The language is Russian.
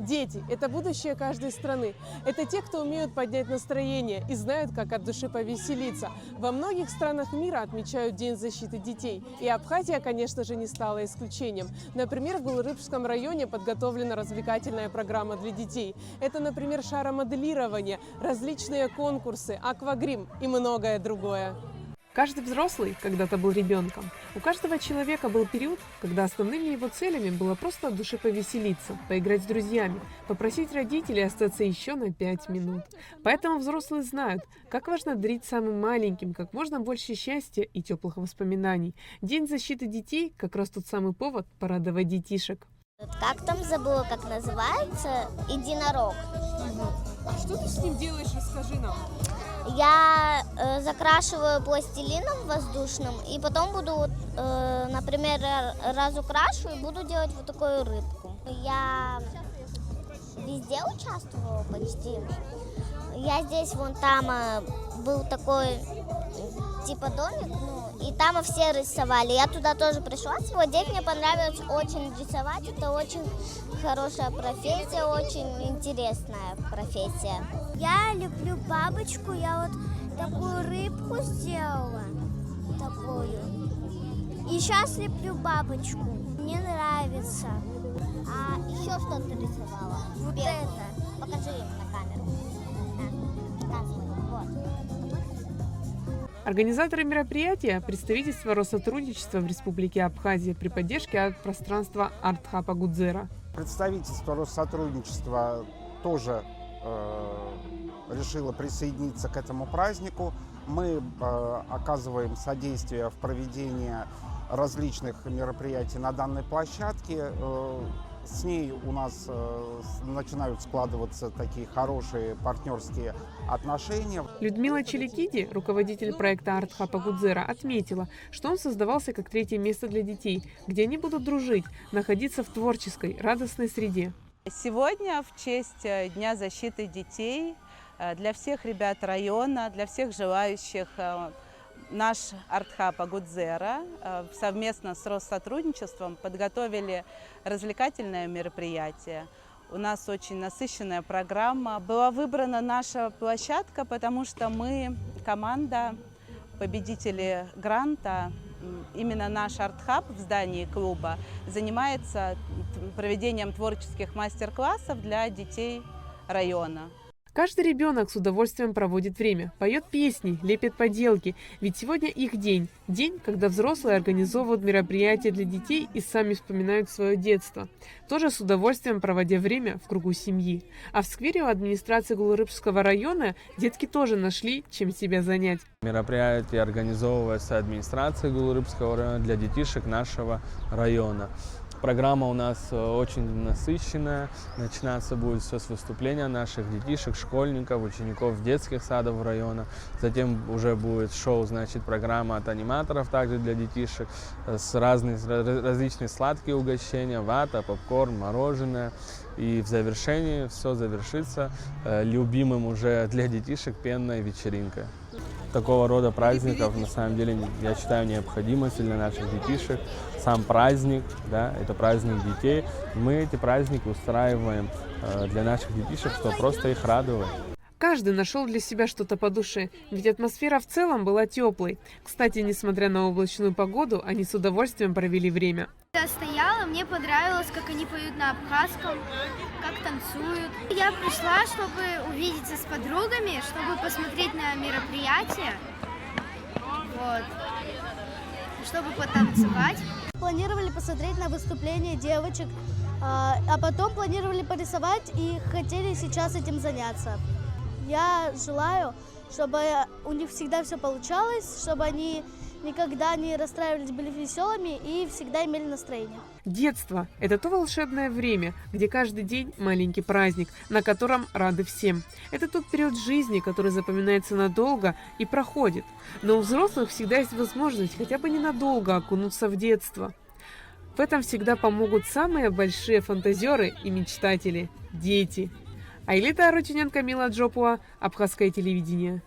Дети – это будущее каждой страны. Это те, кто умеют поднять настроение и знают, как от души повеселиться. Во многих странах мира отмечают День защиты детей. И Абхазия, конечно же, не стала исключением. Например, в Гулрыбском районе подготовлена развлекательная программа для детей. Это, например, шаромоделирование, различные конкурсы, аквагрим и многое другое. Каждый взрослый когда-то был ребенком. У каждого человека был период, когда основными его целями было просто от души повеселиться, поиграть с друзьями, попросить родителей остаться еще на 5 минут. Поэтому взрослые знают, как важно дарить самым маленьким как можно больше счастья и теплых воспоминаний. День защиты детей – как раз тот самый повод порадовать детишек. Как там забыла, как называется? Единорог. А что ты с ним делаешь, расскажи нам. Я закрашиваю пластилином воздушным и потом буду, например, разукрашу и буду делать вот такую рыбку. Я везде участвовала почти. Я здесь, вон там был такой типа домик, и там все рисовали. Я туда тоже пришла. Сегодня мне понравилось очень рисовать. Это очень хорошая профессия, очень интересная профессия. Я люблю бабочку. Я вот такую рыбку сделала. Такую. И сейчас люблю бабочку. Мне нравится. А еще что ты рисовала? Вот это. Покажи на камеру. Организаторы мероприятия – представительство Россотрудничества в Республике Абхазия при поддержке арт-пространства Артхапа Гудзера. Представительство Россотрудничества тоже решило присоединиться к этому празднику. Мы оказываем содействие в проведении различных мероприятий на данной площадке. С ней у нас начинают складываться такие хорошие партнерские отношения. Людмила Челикиди, руководитель проекта Артхапа Гудзера, отметила, что он создавался как третье место для детей, где они будут дружить, находиться в творческой, радостной среде. Сегодня в честь Дня защиты детей для всех ребят района, для всех желающих, наш Артхапа Гудзера совместно с Россотрудничеством подготовили развлекательное мероприятие. У нас очень насыщенная программа. Была выбрана наша площадка, потому что мы, команда, победители гранта, именно наш Артхаб в здании клуба занимается проведением творческих мастер-классов для детей района. Каждый ребенок с удовольствием проводит время, поет песни, лепит поделки, ведь сегодня их день. День, когда взрослые организовывают мероприятия для детей и сами вспоминают свое детство, тоже с удовольствием проводя время в кругу семьи. А в сквере у администрации Гулрыбского района детки тоже нашли, чем себя занять. Мероприятие организовывается администрацией Гулрыбского района для детишек нашего района. Программа у нас очень насыщенная. Начинаться будет все с выступления наших детишек, школьников, учеников детских садов района. Затем уже будет шоу, значит, программа от аниматоров также для детишек. С различные сладкие угощения, вата, попкорн, мороженое. И в завершении все завершится любимым уже для детишек пенной вечеринкой. Такого рода праздников, на самом деле, я считаю, необходимость для наших детишек. Сам праздник, да, это праздник детей. Мы эти праздники устраиваем для наших детишек, чтобы просто их радовать. Каждый нашел для себя что-то по душе, ведь атмосфера в целом была теплой. Кстати, несмотря на облачную погоду, они с удовольствием провели время. Я стояла, мне понравилось, как они поют на абхазском, как танцуют. Я пришла, чтобы увидеться с подругами, чтобы посмотреть на мероприятие, вот, чтобы потанцевать. Планировали посмотреть на выступление девочек, а потом планировали порисовать и хотели сейчас этим заняться. Я желаю, чтобы у них всегда все получалось, чтобы они никогда не расстраивались, были веселыми и всегда имели настроение. Детство – это то волшебное время, где каждый день маленький праздник, на котором рады всем. Это тот период жизни, который запоминается надолго и проходит. Но у взрослых всегда есть возможность хотя бы ненадолго окунуться в детство. В этом всегда помогут самые большие фантазеры и мечтатели – дети. Айлита Арутюнян, Камила Джопуа, Абхазское телевидение.